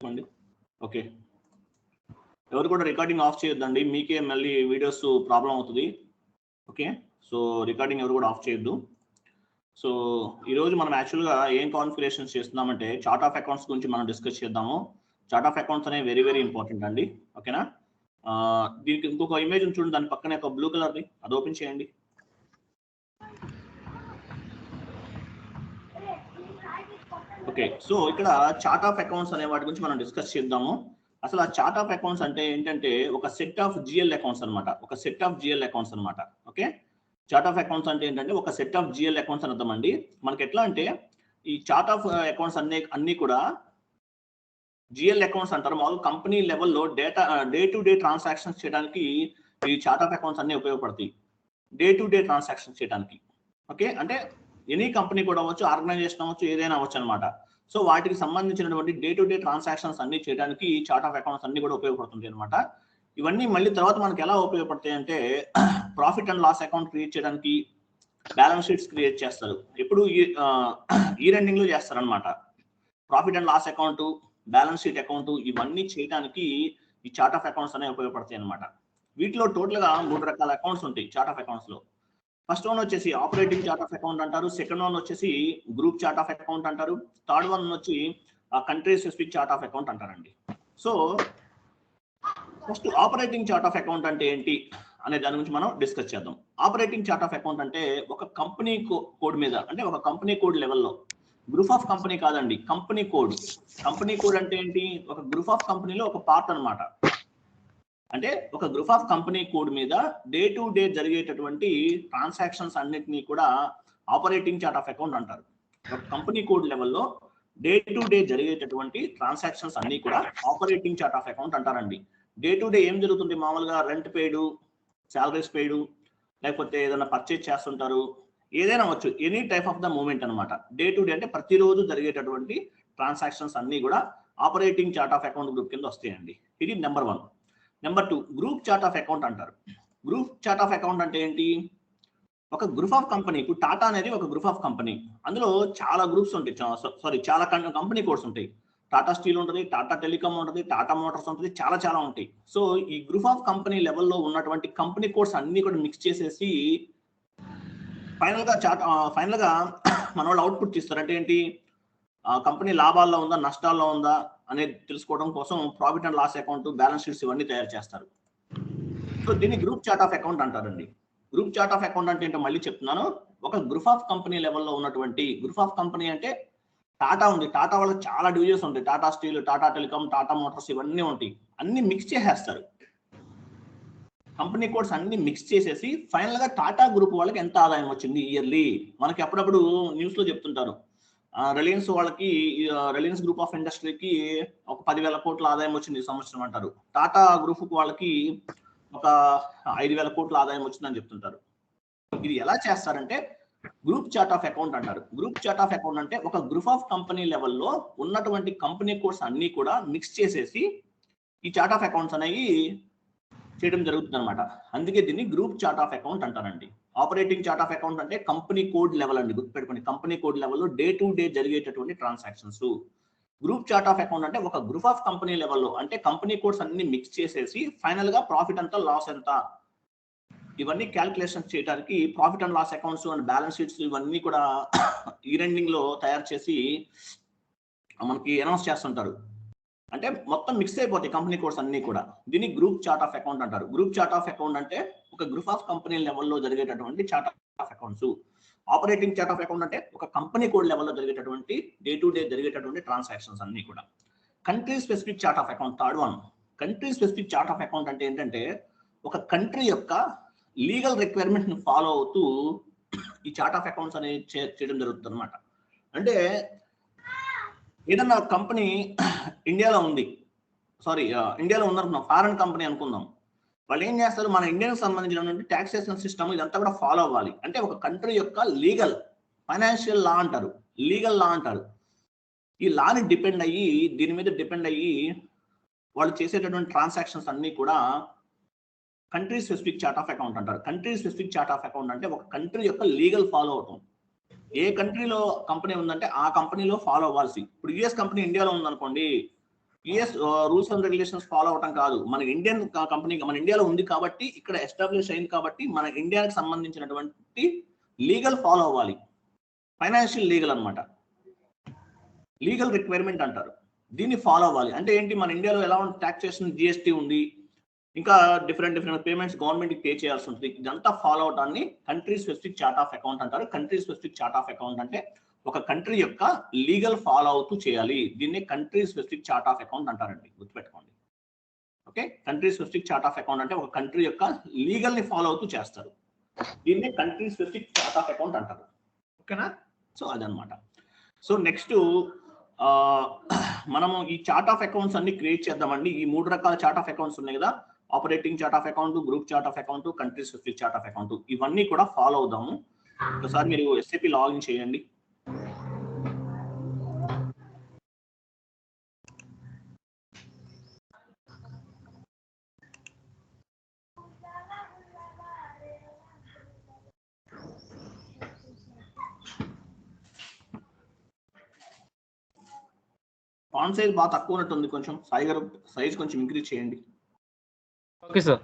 అండి ఓకే ఎవరు కూడా రికార్డింగ్ ఆఫ్ చేయొద్దండి మీకే మళ్ళీ వీడియోస్ ప్రాబ్లం అవుతుంది ఓకే సో రికార్డింగ్ ఎవరు కూడా ఆఫ్ చేయొద్దు సో ఈరోజు మనం యాక్చువల్గా ఏం కాన్ఫిగరేషన్స్ చేస్తున్నామంటే చార్ట్ ఆఫ్ అకౌంట్స్ గురించి మనం డిస్కస్ చేద్దాము చార్ట్ ఆఫ్ అకౌంట్స్ అనేవి వెరీ వెరీ ఇంపార్టెంట్ అండి ఓకేనా దీనికి ఇంకొక ఇమేజ్ చూడండి దాని పక్కనే ఒక బ్లూ కలర్ది అది ఓపెన్ చేయండి ఓకే సో ఇక్కడ చార్ట్ ఆఫ్ అకౌంట్స్ అనే వాటి గురించి మనం డిస్కస్ చేద్దాము అసలు ఆ చార్ట్ ఆఫ్ అకౌంట్స్ అంటే ఏంటంటే ఒక సెట్ ఆఫ్ జిఎల్ అకౌంట్స్ అనమాట ఒక సెట్ ఆఫ్ జిఎల్ అకౌంట్స్ అనమాట ఓకే చార్ట్ ఆఫ్ అకౌంట్స్ అంటే ఏంటంటే ఒక సెట్ ఆఫ్ జిఎల్ అకౌంట్స్ అని అర్థమండి మనకి ఎట్లా అంటే ఈ చార్ట్ ఆఫ్ అకౌంట్స్ అన్ని కూడా జిఎల్ అకౌంట్స్ అంటారు మామూలు కంపెనీ లెవెల్లో data day to day transactions చేయడానికి ఈ చార్ట్ ఆఫ్ అకౌంట్స్ అన్ని ఉపయోగపడతాయి డే టు డే ట్రాన్సాక్షన్స్ చేయడానికి ఓకే అంటే ఎనీ కంపెనీ కూడా అవ్వచ్చు ఆర్గనైజేషన్ అవ్వచ్చు ఏదైనా అవ్వచ్చు అనమాట సో వాటికి సంబంధించినటువంటి డే టు డే ట్రాన్సాక్షన్స్ అన్ని చేయడానికి చార్ట్ ఆఫ్ అకౌంట్స్ అన్ని కూడా ఉపయోగపడుతుంటాయి అనమాట ఇవన్నీ మళ్ళీ తర్వాత మనకి ఎలా ఉపయోగపడతాయి అంటే profit and loss account create చేయడానికి బ్యాలెన్స్ షీట్స్ క్రియేట్ చేస్తారు ఎప్పుడు ఇయర్ ఎండింగ్ లో చేస్తారనమాట profit and loss account balance sheet account ఇవన్నీ చేయడానికి ఈ చార్ట్ ఆఫ్ అకౌంట్స్ అనేవి ఉపయోగపడతాయి అనమాట వీటిలో టోటల్ గా 3 రకాల అకౌంట్స్ ఉంటాయి చార్ట్ ఆఫ్ అకౌంట్స్ లో ఫస్ట్ వన్ వచ్చేసి ఆపరేటింగ్ చార్ట్ ఆఫ్ అకౌంట్ అంటారు సెకండ్ వన్ వచ్చేసి గ్రూప్ చార్ట్ ఆఫ్ అకౌంట్ అంటారు థర్డ్ వన్ వచ్చి country specific chart of account అంటారండి so first operating chart of account అంటే ఏంటి అనే దాని గురించి మనం డిస్కస్ చేద్దాం ఆపరేటింగ్ చార్ట్ ఆఫ్ అకౌంట్ అంటే ఒక కంపెనీ కోడ్ మీద అంటే ఒక కంపెనీ కోడ్ లెవెల్లో గ్రూప్ ఆఫ్ కంపెనీ కాదండి కంపెనీ కోడ్ అంటే ఏంటి ఒక గ్రూప్ ఆఫ్ కంపెనీలో ఒక పార్ట్ అనమాట అంటే ఒక గ్రూప్ ఆఫ్ కంపెనీ కోడ్ మీద డే టు డే జరిగేటటువంటి ట్రాన్సాక్షన్స్ అన్నిటినీ కూడా ఆపరేటింగ్ చార్ట్ ఆఫ్ అకౌంట్ అంటారు ఒక కంపెనీ కోడ్ లెవెల్లో డే టు డే జరిగేటటువంటి ట్రాన్సాక్షన్స్ అన్ని కూడా ఆపరేటింగ్ చార్ట్ ఆఫ్ అకౌంట్ అంటారండి డే టు డే ఏం జరుగుతుంది మామూలుగా రెంట్ పేడు శాలరీస్ పేడు లేకపోతే ఏదైనా పర్చేజ్ చేస్తుంటారు ఏదైనా వచ్చు any type of the moment అనమాట డే టు డే అంటే ప్రతిరోజు జరిగేటటువంటి ట్రాన్సాక్షన్స్ అన్ని కూడా operating chart of account group కింద వస్తాయండి ఇది number 1 number 2 group chart of account అంటారు గ్రూప్ చార్ట్ ఆఫ్ అకౌంట్ అంటే ఏంటి ఒక గ్రూప్ ఆఫ్ కంపెనీ ఇప్పుడు టాటా అనేది ఒక గ్రూప్ ఆఫ్ కంపెనీ అందులో చాలా గ్రూప్స్ ఉంటాయి చాలా కంపెనీ కోడ్స్ ఉంటాయి టాటా స్టీల్ ఉంటుంది టాటా టెలికామ్ ఉంటుంది టాటా మోటార్స్ ఉంటుంది చాలా ఉంటాయి సో ఈ గ్రూప్ ఆఫ్ కంపెనీ లెవెల్లో ఉన్నటువంటి కంపెనీ కోడ్స్ అన్ని కూడా మిక్స్ చేసేసి ఫైనల్ గా మన వాళ్ళు అవుట్పుట్ ఇస్తారు అంటే ఏంటి కంపెనీ లాభాల్లో ఉందా నష్టాల్లో ఉందా అనేది తెలుసుకోవడం కోసం profit and loss account balance sheets ఇవన్నీ తయారు చేస్తారు సో దీన్ని గ్రూప్ చార్ట్ ఆఫ్ అకౌంట్ అంటారండి గ్రూప్ చార్ట్ ఆఫ్ అకౌంట్ అంటే ఏంటో మళ్ళీ చెప్తున్నాను ఒక గ్రూప్ ఆఫ్ కంపెనీ లెవెల్లో ఉన్నటువంటి గ్రూప్ ఆఫ్ కంపెనీ అంటే టాటా ఉంది టాటా వాళ్ళకి చాలా డివిజన్స్ ఉంటాయి Tata steel Tata telecom Tata Motors ఇవన్నీ ఉంటాయి అన్ని మిక్స్ చేసేస్తారు కంపెనీ కోడ్స్ అన్ని మిక్స్ చేసేసి ఫైనల్ గా టాటా గ్రూప్ వాళ్ళకి ఎంత ఆదాయం వచ్చింది ఇయర్లీ మనకి అప్పుడప్పుడు న్యూస్ లో చెప్తుంటారు రిలయన్స్ వాళ్ళకి రిలయన్స్ గ్రూప్ ఆఫ్ ఇండస్ట్రీకి ఒక 10,000 కోట్ల ఆదాయం వచ్చింది ఈ సంవత్సరం అంటారు టాటా గ్రూప్ వాళ్ళకి ఒక 5,000 కోట్ల ఆదాయం వచ్చిందని చెప్తుంటారు ఇది ఎలా చేస్తారంటే గ్రూప్ చార్ట్ ఆఫ్ అకౌంట్ అంటారు గ్రూప్ చార్ట్ ఆఫ్ అకౌంట్ అంటే ఒక గ్రూప్ ఆఫ్ కంపెనీ లెవెల్లో ఉన్నటువంటి కంపెనీ కోడ్స్ అన్ని కూడా మిక్స్ చేసేసి ఈ చార్ట్ ఆఫ్ అకౌంట్స్ అనేవి చేయడం జరుగుతుంది అనమాట అందుకే దీన్ని గ్రూప్ చార్ట్ ఆఫ్ అకౌంట్ అంటారండి ఆపరేటింగ్ చార్ట్ ఆఫ్ అకౌంట్ అంటే కంపెనీ కోడ్ లెవెల్ అండి గుర్తుపెట్టుకోండి కంపెనీ కోడ్ లెవెల్లో డే టు డే జరిగేటటువంటి transactions group chart of account అంటే ఒక గ్రూప్ ఆఫ్ కంపెనీ లెవెల్లో అంటే కంపెనీ కోడ్స్ అన్ని మిక్స్ చేసేసి ఫైనల్ గా ప్రాఫిట్ ఎంత లాస్ ఎంత ఇవన్నీ క్యాల్కులేషన్స్ చేయడానికి profit and loss accounts and balance sheets ఇవన్నీ కూడా ఇయర్ ఎండింగ్ లో తయారు చేసి మనకి అనౌన్స్ చేస్తుంటారు అంటే మొత్తం మిక్స్ అయిపోతాయి కంపెనీ కోడ్స్ అన్ని కూడా దీన్ని గ్రూప్ చార్ట్ ఆఫ్ అకౌంట్ అంటారు గ్రూప్ చార్ట్ ఆఫ్ అకౌంట్ అంటే ఒక గ్రూప్ ఆఫ్ కంపెనీ లెవెల్లో జరిగేటటువంటి chart of accounts operating chart of account అంటే ఒక కంపెనీ కోడ్ లెవెల్లో జరిగేటటువంటి డే టు డే జరిగేటటువంటి ట్రాన్సాక్షన్స్ అన్ని కూడా country specific chart of account third one country specific chart of account అంటే ఏంటంటే ఒక కంట్రీ యొక్క లీగల్ రిక్వైర్మెంట్ ని ఫాలో అవుతూ ఈ చార్ట్ ఆఫ్ అకౌంట్స్ అనేది చేయడం జరుగుతుంది అనమాట అంటే ఏదన్నా కంపెనీ ఇండియాలో ఉందనుకున్నాం ఫారెన్ కంపెనీ అనుకుందాం వాళ్ళు ఏం చేస్తారు మన ఇండియాకి సంబంధించినటువంటి ట్యాక్సేషన్ సిస్టమ్ ఇదంతా కూడా ఫాలో అవ్వాలి అంటే ఒక కంట్రీ యొక్క లీగల్ ఫైనాన్షియల్ లా అంటారు లీగల్ లా అంటారు ఈ లాని దీని మీద డిపెండ్ అయ్యి వాళ్ళు చేసేటటువంటి ట్రాన్సాక్షన్స్ అన్ని కూడా country specific chart of account అంటారు country specific chart of account అంటే ఒక కంట్రీ యొక్క లీగల్ ఫాలో అవటం ఏ కంట్రీలో కంపెనీ ఉందంటే ఆ కంపెనీలో ఫాలో అవ్వాల్సి ఇప్పుడు యుఎస్ కంపెనీ ఇండియాలో ఉందనుకోండి US rules and regulations follow అవటం కాదు, మన ఇండియన్ కంపెనీ మన ఇండియాలో ఉంది కాబట్టి, ఇక్కడ ఎస్టాబ్లిష్ అయింది కాబట్టి మన ఇండియాకి సంబంధించినటువంటి లీగల్ ఫాలో అవ్వాలి. ఫైనాన్షియల్ లీగల్ అన్నమాట, లీగల్ రిక్వైర్మెంట్ అంటారు. దీన్ని ఫాలో అవ్వాలి. అంటే ఏంటి, మన ఇండియాలో ఎలా టాక్సేషన్ జిఎస్టీ ఉంది, ఇంకా డిఫరెంట్ పేమెంట్స్ గవర్నమెంట్ పే చేయాల్సి ఉంటుంది. ఇదంతా ఫాలో అవటాన్ని country specific chart of account అంటారు. Country specific chart of account అంటే ఒక కంట్రీ యొక్క లీగల్ ఫాలో అవుతూ చేయాలి. దీన్ని country specific chart of account అంటారండి, గుర్తుపెట్టుకోండి. Okay, country specific chart of account అంటే ఒక కంట్రీ యొక్క లీగల్ ని ఫాలో అవుతూ చేస్తారు. దీన్ని country specific chart of account అంటారు. ఓకేనా? సో అదనమాట. సో నెక్స్ట్ మనము ఈ చార్ట్ ఆఫ్ అకౌంట్స్ అన్ని క్రియేట్ చేద్దామండి. ఈ 3 రకాల చార్ట్ ఆఫ్ అకౌంట్స్ ఉన్నాయి కదా, operating chart of account, group chart of account, country specific chart of account, ఇవన్నీ కూడా ఫాలో అవుదాము. ఒకసారి మీరు SAP లాగిన్ చేయండి. ఫాంట్ సైజ్ బాగా తక్కువ ఉన్నట్టుంది, కొంచెం సాయి గారు సైజ్ కొంచెం ఇంక్రీజ్ చేయండి. Okay sir.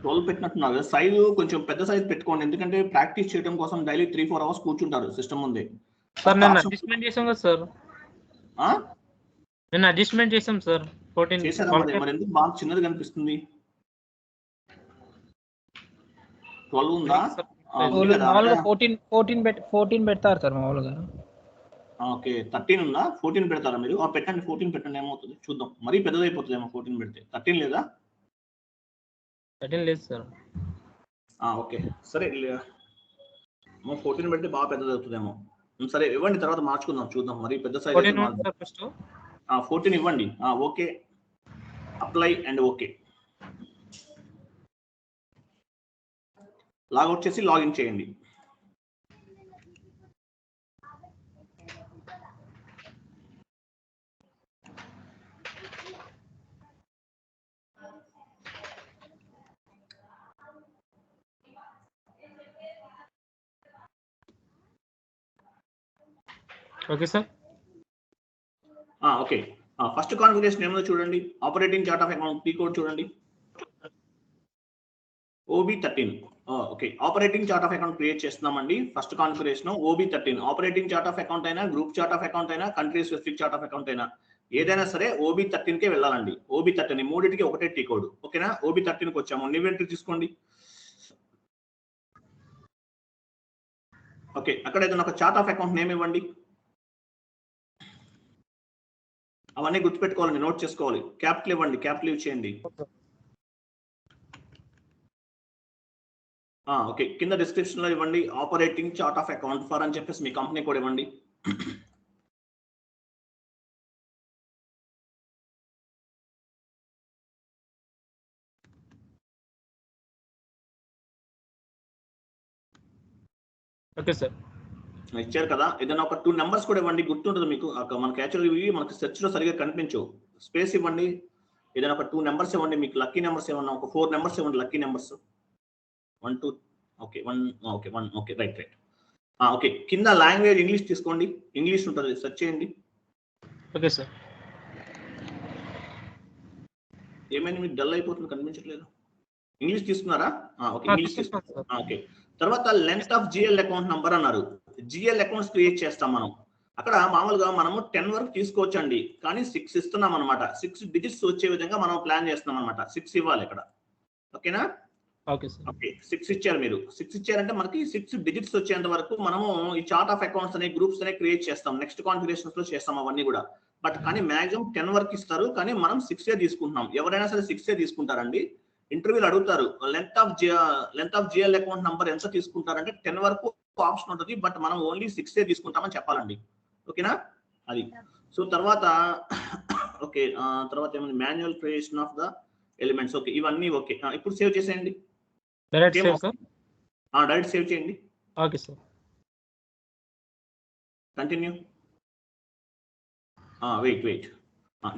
12 పెట్టినట్టున్నారు, సైజు కొంచెం పెద్ద సైజ్ పెట్టుకోండి, ఎందుకంటే ప్రాక్టీస్ చేయడం కోసం డైలీ 3-4 అవర్స్ కూర్చుంటారు సిస్టమ్ ముందే. సార్ నేను అడ్జస్ట్మెంట్ చేసాం కదా సార్, నేను అడ్జస్ట్మెంట్ చేసాం సార్. 14 చేశారా? మరి ఎందుకు బాగా చిన్నది కనిపిస్తుంది? 12 ఉందా? మామూలుగా 14 పెడతారు సార్ మామూలుగా. ఓకే, 13 ఉందా? 14 పెడతారా మీరు? పెట్టండి, 14 పెట్టండి, ఏమవుతుంది చూద్దాం. మరీ పెద్దదైపోతుందేమో 14 పెడితే. 13 లేదా? 13 లేదు సార్. ఓకే సరే, 14 పెడితే బాగా పెద్దది అవుతుందేమో. సరే ఇవ్వండి, తర్వాత మార్చుకుందాం, చూద్దాం. మరి పెద్ద సైజ్ 14 ఇవ్వండి. Okay, apply and okay. Logout చేసి లాగిన్ చేయండి. Okay sir. Okay, first configuration ఏమో చూడండి. Operating chart of account T code చూడండి, OB13. Okay, operating chart of account create చేస్తున్నామండి. First configuration OB13. Operating chart of account అయినా, group chart of account అయినా, country specific chart of account అయినా, ఏదైనా సరే OB13 కే వెళ్ళాలండి. OB13 మూడింటికి ఒకటే టీ కోడ్. ఓకేనా? OB13 కి వచ్చాము. ఇన్వెంటరీ తీసుకోండి. ఓకే, అక్కడ ఏదైనా ఒక చార్ట్ ఆఫ్ అకౌంట్ నేమ్ ఇవ్వండి. అవన్నీ గుర్తుపెట్టుకోవాలండి, నోట్ చేసుకోవాలి. క్యాపిటల్ ఇవ్వండి, క్యాపిటల్ యూజ్ చేయండి. ఓకే, కింద డిస్క్రిప్షన్ లో ఇవ్వండి operating chart of account for అని చెప్పేసి మీ కంపెనీ కూడా ఇవ్వండి. Okay sir. ఇచ్చారు కదా, ఏదైనా ఒక 2 నెంబర్స్ కూడా ఇవ్వండి, గుర్తుంటుంది మీకు. మనకి యాక్చువల్లీ ఇవి మనకి సెర్చ్ లో సరిగా కనిపించవు. స్పేస్ ఇవ్వండి, ఏదైనా ఒక 2 నెంబర్స్ ఇవ్వండి. మీకు లక్కీ నెంబర్స్ ఏమన్నా ఒక 4 నెంబర్స్ ఇవ్వండి, lucky numbers. 1 2 okay 1 okay 1 okay right. Okay, కింద లాంగ్వేజ్ ఇంగ్లీష్ తీసుకోండి, ఇంగ్లీష్ ఉంటుంది, సెర్చ్ చేయండి. Okay sir. ఏమైనా మీకు డల్ అయిపోతుంది, కనిపించట్లేదు. ఇంగ్లీష్ తీసుకున్నారా? ఓకే, ఇంగ్లీష్ తీసుకున్నారు. ఓకే, తర్వాత length of GL account number అన్నారు. జిఎల్ అకౌంట్స్ క్రియేట్ చేస్తాం మనం. అక్కడ మామూలుగా మనము 10 వరకు తీసుకోవచ్చండి, కానీ 6 ఇస్తున్నాం అనమాట. 6 డిజిట్స్ వచ్చే విధంగా మనం ప్లాన్ చేస్తున్నాం అనమాట. 6 ఇవ్వాలి ఇక్కడ. ఓకేనా? Okay sir. ఓకే, 6 ఇచ్చారు మీరు. 6 ఇచ్చారంటే మనకి 6 డిజిట్స్ వచ్చేంత వరకు మనము ఈ చార్ట్ ఆఫ్ అకౌంట్స్ అనే గ్రూప్స్ అనే క్రియేట్ చేస్తాం. నెక్స్ట్ కాన్ఫిగరేషన్స్ లో చేస్తాం అవన్నీ కూడా. బట్ కానీ మాక్సిమం 10 వరకు ఇస్తారు, కానీ మనం 6 తీసుకుంటున్నాం. ఎవరైనా సరే 6 తీసుకుంటారండి. ఇంటర్వ్యూలు అడుగుతారు length of GL account number ఎంత తీసుకుంటారంటే 10 వరకు ఆప్షన్ ఉంటుంది, బట్ మనం ఓన్లీ 6 తీసుకుంటామని చెప్పాలండి. ఓకేనా? అది. సో తర్వాత ఓకే, తర్వాత ఏమైంది, manual creation of the elements. Okay, ఇవన్నీ ఓకే. ఇప్పుడు సేవ్ చేసేయండి. Direct save sir. Direct save చేయండి. Okay sir. Continue. Wait,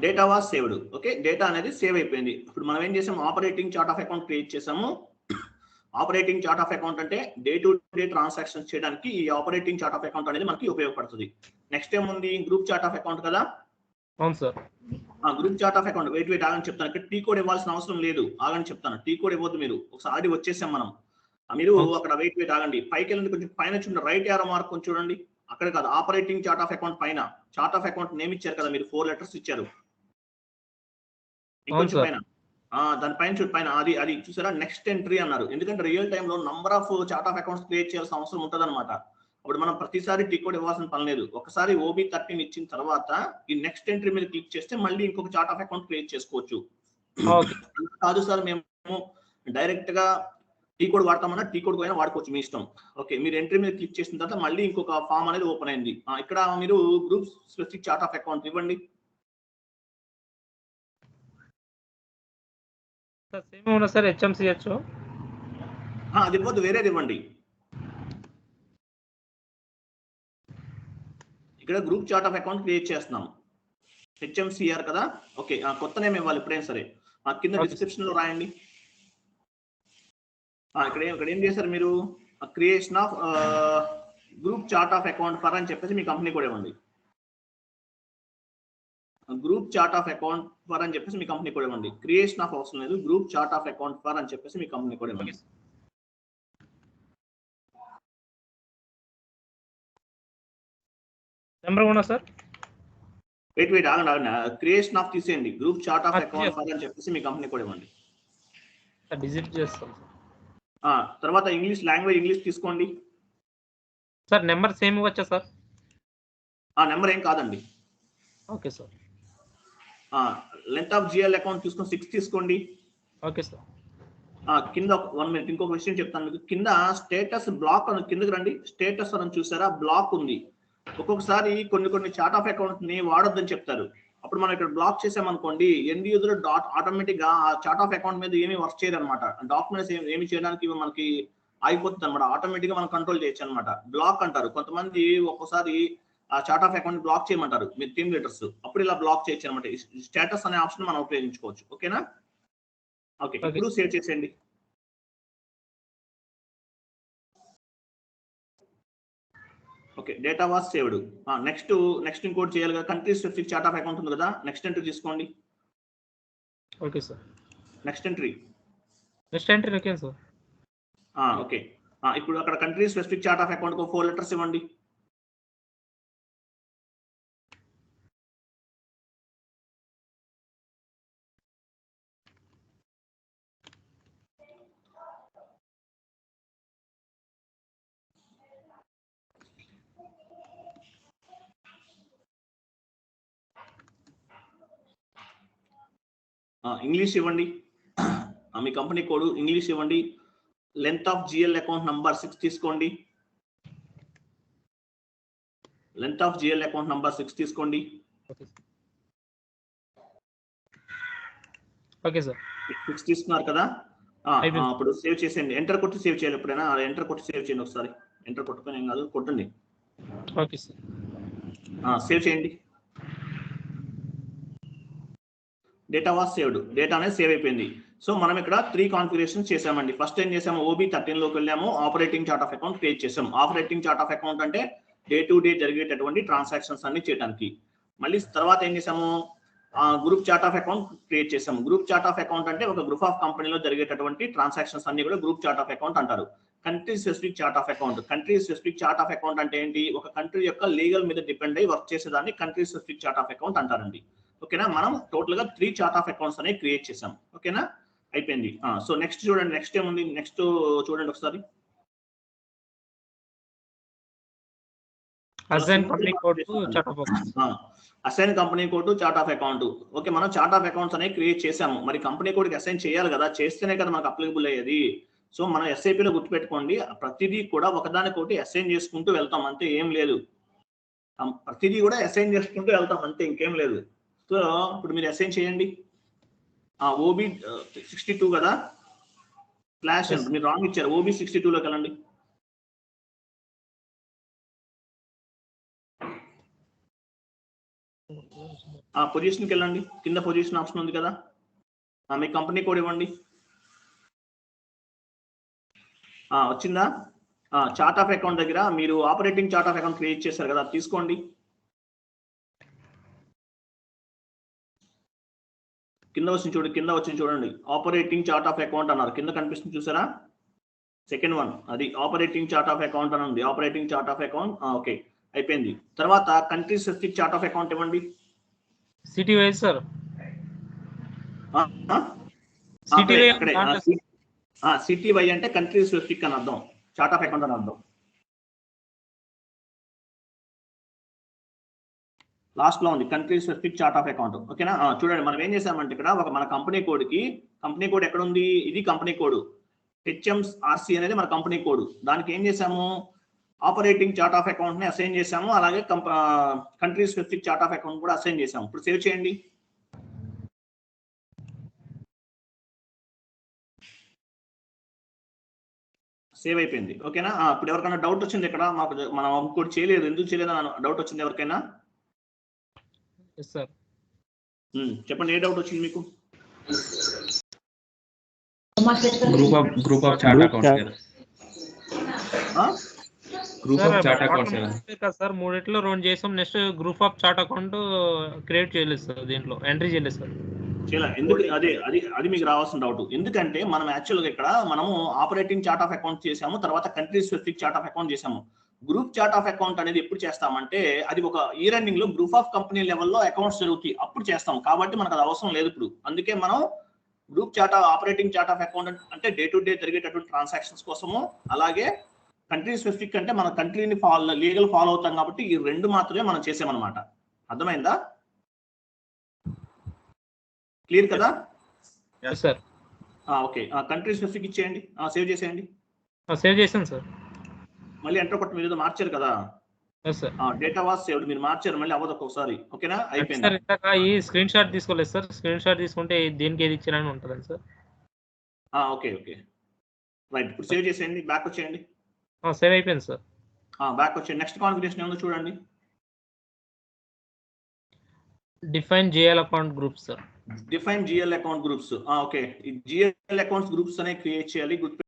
data was saved. Okay, data అనేది సేవ్ అయిపోయింది. ఇప్పుడు మనం ఏం చేసాము, operating chart of account create చేసాము. ఆపరేటింగ్ చార్ట్ ఆఫ్ అకౌంట్ అంటే డే టు డే ట్రాన్సాక్షన్స్ చేయడానికి ఈ ఆపరేటింగ్ చార్ట్ ఆఫ్ అకౌంట్ అనేది మనకి ఉపయోగపడుతుంది. నెక్స్ట్ ఏముంది, గ్రూప్ చార్ట్ ఆఫ్ అకౌంట్ కదా. అవును sir. Group chart of account wait ఆగని చెప్తాను. ఇక్కడ టీ కోడ్ ఇవ్వాల్సిన అవసరం లేదు, ఆగని చెప్తాను. టీ కోడ్ ఇవ్వద్దు మీరు, ఒకసారి ఆల్రెడీ వచ్చేసాం మనం. మీరు అక్కడ వెయిట్ ఆగండి, పైకి వెళ్ళండి, కొంచెం పైన చూడండి, రైట్ యారో మార్క్ కొంచెం చూడండి. అక్కడ కాదు, ఆపరేటింగ్ చార్ట్ ఆఫ్ అకౌంట్ పైన చార్ట్ ఆఫ్ అకౌంట్ నేమ్ ఇచ్చారు కదా మీరు, 4 లెటర్స్ ఇచ్చారు. ఇంకొంచెం పైన దాని పైన చూడు, పైన అది చూసారా, నెక్స్ట్ ఎంట్రీ అన్నారు. ఎందుకంటే రియల్ టైమ్ లో number of chart of accounts create చేయాల్సిన అవసరం ఉంటుంది అనమాట. అప్పుడు మనం ప్రతిసారి టీ కోడ్ ఇవ్వాల్సిన పని లేదు. ఒకసారి OB13 ఇచ్చిన తర్వాత ఈ నెక్స్ట్ ఎంట్రీ మీద క్లిక్ చేస్తే మళ్ళీ ఇంకొక చార్ట్ ఆఫ్ అకౌంట్ క్రియేట్ చేసుకోవచ్చు. కాదు సార్ మేము డైరెక్ట్ గా టీ కోడ్ వాడతామన్నా టీ కోడ్ అయినా వాడుకోవచ్చు, మీ ఇష్టం. ఓకే, మీరు ఎంట్రీ మీద క్లిక్ చేసిన తర్వాత మళ్ళీ ఇంకొక ఫామ్ అనేది ఓపెన్ అయింది. ఇక్కడ మీరు group specific chart of account ఇవ్వండి. సార్ HMCH అది ఇవ్వద్దు, వేరేది ఇవ్వండి. ఇక్కడ group chart of account create చేస్తున్నాం, HMCR కదా. ఓకే, కొత్త నేమ్ ఇవ్వాలి ఎప్పుడైనా సరే. కింద డిస్క్రిప్షన్ లో రాయండి. ఇక్కడ ఏం చేశారు మీరు, creation of group chart of account for అని చెప్పేసి మీ కంపెనీ కూడా ఇవ్వండి. Group chart of account for అని చెప్పేసి మీ కంపెనీ కూడా ఇవ్వండి. క్రియేషన్ ఆఫ్ అవసరం లేదు, group chart of account for అని చెప్పేసి మీ కంపెనీ కూడా ఇవ్వండి. నెంబర్ కూడా సార్, వెయిట్ ఆగండి. క్రియేషన్ ఆఫ్ తీసేయండి, group chart of account for అని చెప్పేసి మీ కంపెనీ కూడా ఇవ్వండి. డిజిట్ చేస్తాం. తర్వాత ఇంగ్లీష్ లాంగ్వేజ్ ఇంగ్లీష్ తీసుకోండి సార్. నెంబర్ సేమ్ ఇవ్వచ్చా సార్? నెంబర్ ఏం కాదండి. Okay sir. Length of GL account తీసుకొని 6 తీసుకోండి. Okay sir. కింద 1 మినిట్ ఇంకొక విషయం చెప్తాను మీకు. కింద స్టేటస్ బ్లాక్ అని కిందకి రండి. స్టేటస్ అని చూసారా, బ్లాక్ ఉంది. ఒక్కొక్కసారి కొన్ని చార్ట్ ఆఫ్ అకౌంట్ ని వాడొద్దని చెప్తారు. అప్పుడు మనం ఇక్కడ బ్లాక్ చేసామనుకోండి, ఎండ్ యూజర్ ఆటోమేటిక్ గా ఆ చార్ట్ ఆఫ్ అకౌంట్ మీద ఏమీ వర్క్ చేయదు అనమాట. డాక్యుమెంట్స్ ఏమి చేయడానికి మనకి ఆగిపోతుంది అనమాట. ఆటోమేటిక్ గా మనం కంట్రోల్ చేయొచ్చు అనమాట. బ్లాక్ అంటారు కొంతమంది. ఒక్కోసారి ఆ చార్ట్ ఆఫ్ అకౌంట్ బ్లాక్ చేయమంటారు మీరు టీమ్ లీడర్స్, అప్పుడు ఇలా బ్లాక్ చేయొచ్చు అనమాట. స్టేటస్ అనే ఆప్షన్ మనం ఉపయోగించుకోవచ్చు. ఓకేనా? ఓకే, ఇప్పుడు సేవ్ చేసేయండి. Okay, data was saved. Next ఇంకోటి చేయాలి కదా, country specific chart of account ఉంది కదా, నెక్స్ట్ ఎంట్రీ తీసుకోండి. Okay sir. Next entry okay sir. Okay, ఇప్పుడు అక్కడ country specific chart of account 4 letters ఇవ్వండి. ఇంగ్లీష్ ఇవ్వండి. మీ కంపెనీ కోడ్ ఇంగ్లీష్ ఇవ్వండి. Length of GL account number 6 తీసుకోండి. Length of GL account number 6 తీసుకోండి. Okay sir. 6 తీసుకున్నారు కదా. అప్పుడు సేవ్ చేసేయండి. ఎంటర్ కొట్టి సేవ్ చేయాలి. ఎప్పుడైనా ఎంటర్ కొట్టి సేవ్ చేయండి. ఒకసారి ఎంటర్ కొట్టుకొని ఏం కాదు, కొట్టండి. Okay sir. సేవ్ చేయండి. Data was saved. డేటా అనేది సేవ్ అయిపోయింది. సో మనం ఇక్కడ 3 కాన్ఫిగరేషన్స్ చేసామండి. ఫస్ట్ ఏం చేసాము, OB13 లోకి వెళ్ళాము, operating chart of account create చేసాం. ఆపరేటింగ్ చార్ట్ ఆఫ్ అకౌంట్ అంటే డే టు డే జరిగేటటువంటి ట్రాన్సాక్షన్స్ అన్ని చేయడానికి. మళ్ళీ తర్వాత ఏం చేసాము, group chart of account create చేసాము. గ్రూప్ చార్ట్ ఆఫ్ అకౌంట్ అంటే ఒక గ్రూప్ ఆఫ్ కంపెనీలో జరిగేటటువంటి ట్రాన్సాక్షన్స్ అన్ని కూడా గ్రూప్ చార్ట్ ఆఫ్ అకౌంట్ అంటారు. Country specific chart of account. Country specific chart of account అంటే ఏంటి, ఒక కంట్రీ యొక్క లీగల్ మీద డిపెండ్ అయ్యి వర్క్ చేసేదాన్ని country specific chart of account అంటారండి. ఓకేనా? మనం టోటల్ గా 3 చార్ట్ ఆఫ్ అకౌంట్స్ అనేవి క్రియేట్ చేసాం. ఓకేనా? అయిపోయింది. సో నెక్స్ట్ చూడండి, నెక్స్ట్ ఏముంది, నెక్స్ట్ చూడండి ఒకసారి. Assign company code to chart of account. Okay, మనం చార్ట్ ఆఫ్ అకౌంట్స్ అనేవి క్రియేట్ చేసాము. మరి కంపెనీ కోడ్కి అసైన్ చేయాలి కదా, చేస్తేనే కదా మనకు అప్లికబుల్ అయ్యేది. సో మనం SAP లో గుర్తుపెట్టుకోండి, ప్రతిదీ కూడా ఒకదానికోటి అసైన్ చేసుకుంటూ వెళ్తాం, అంతే, ఏం లేదు. ప్రతిదీ కూడా అసైన్ చేసుకుంటూ వెళ్తాం, అంతే, ఇంకేం లేదు. సో ఇప్పుడు మీరు అసైన్ చేయండి. OB62 కదా, స్లాష్ మీరు రాంగ్ ఇచ్చారు. OB62 లోకి వెళ్ళండి. పొజిషన్కి వెళ్ళండి. కింద పొజిషన్ ఆప్షన్ ఉంది కదా, మీ కంపెనీ కోడ్ ఇవ్వండి. వచ్చిందా? చార్ట్ ఆఫ్ అకౌంట్ దగ్గర మీరు operating chart of account create చేశారు కదా, తీసుకోండి. కింద వచ్చింది చూడండి, ఆపరేటింగ్ చార్ట్ ఆఫ్ అకౌంట్ అన్నారు, కింద కనిపిస్తుంది చూసారా, సెకండ్ వన్ అది ఆపరేటింగ్ చార్ట్ ఆఫ్ అకౌంట్ అని ఉంది. Operating chart of account okay అయిపోయింది. తర్వాత country specific chart of account ఇవ్వండి. City wise sir, city wise అంటే కంట్రీ స్పెసిఫిక్ అని అర్థం, చార్ట్ ఆఫ్ అకౌంట్ అని అర్థం. లాస్ట్ లో ఉంది country specific chart of account. ఓకేనా, చూడండి మనం ఏం చేసామంటే ఇక్కడ ఒక మన కంపెనీ కోడ్ ఎక్కడ ఉంది, ఇది కంపెనీ కోడ్ HMRC అనేది మన కంపెనీ కోడ్. దానికి ఏం చేసాము, ఆపరేటింగ్ చార్ట్ ఆఫ్ అకౌంట్ ని అసైన్ చేసాము, అలాగే country specific chart of account కూడా అసైన్ చేసాము. ఇప్పుడు సేవ్ చేయండి. సేవ్ అయిపోయింది. ఓకేనా, ఇప్పుడు ఎవరికైనా డౌట్ వచ్చింది ఇక్కడ, మనం ఇంకోటి చేయలేదు, ఎందుకు చేయలేదు అని డౌట్ వచ్చింది ఎవరికైనా? చెప్పండి, ఏ డౌట్ వచ్చింది మీకు? Group of chart accounts group of chart accounts కదా సార్, మూడిట్లో రన్ చేసాం, next group of chart account create చేయలేదు సార్, దీంట్లో ఎంట్రీ చేయలేదు సార్. ఎందుకు అది మీకు రావాల్సిన డౌట్. ఎందుకంటే మనం యాక్చువల్గా ఇక్కడ మనము ఆపరేటింగ్ చార్ట్ ఆఫ్ అకౌంట్ చేసాము, తర్వాత country specific chart of account చేసాము. గ్రూప్ చార్ట్ ఆఫ్ అకౌంట్ అనేది ఎప్పుడు చేస్తామంటే అది ఒక ఇయర్ ఎండింగ్ లో గ్రూప్ ఆఫ్ కంపెనీ లెవెల్లో అకౌంట్స్ జరుగుతాయి, అప్పుడు చేస్తాం. కాబట్టి మనకు అది అవసరం లేదు ఇప్పుడు. అందుకే మనం group chart operating chart of account అంటే డే టు డే జరిగేటటువంటి ట్రాన్సాక్షన్స్ కోసము, అలాగే కంట్రీ స్పెసిఫిక్ అంటే మన కంట్రీని లీగల్ ఫాలో అవుతాం కాబట్టి ఈ రెండు మాత్రమే మనం చేసామన్నమాట. అర్థమైందా? క్లియర్ కదా? సార్ ఓకే, కంట్రీ స్పెసిఫిక్ ఇచ్చేయండి, సేవ్ చేసేయండి. సేవ్ చేశాను సార్. మళ్ళీ ఎంటర్ కొట్టి, మీరు ఏదో మార్చారు కదా, డేటా వాస్ సేవ్డ్, మీరు మార్చారు, మళ్ళీ అవ్వదు ఒక్కొక్కసారి. ఓకేనా, అయిపోయింది. సార్ ఇందాక ఈ స్క్రీన్ షాట్ తీసుకోలేదు సార్, స్క్రీన్ షాట్ తీసుకుంటే దేనికి ఏది ఇచ్చారని ఉంటుందండి సార్. ఓకే రైట్, ఇప్పుడు సేవ్ చేసేయండి, బ్యాక్ వచ్చేయండి. సేవ్ అయిపోయింది సార్. బ్యాక్ వచ్చేయండి. నెక్స్ట్ కాన్ఫిగరేషన్ ఏముందో చూడండి. Define GL account groups sir. Define GL account groups. Okay, ఈ జిఎల్ అకౌంట్స్ గ్రూప్స్ అనేవి క్రియేట్ చేయాలి.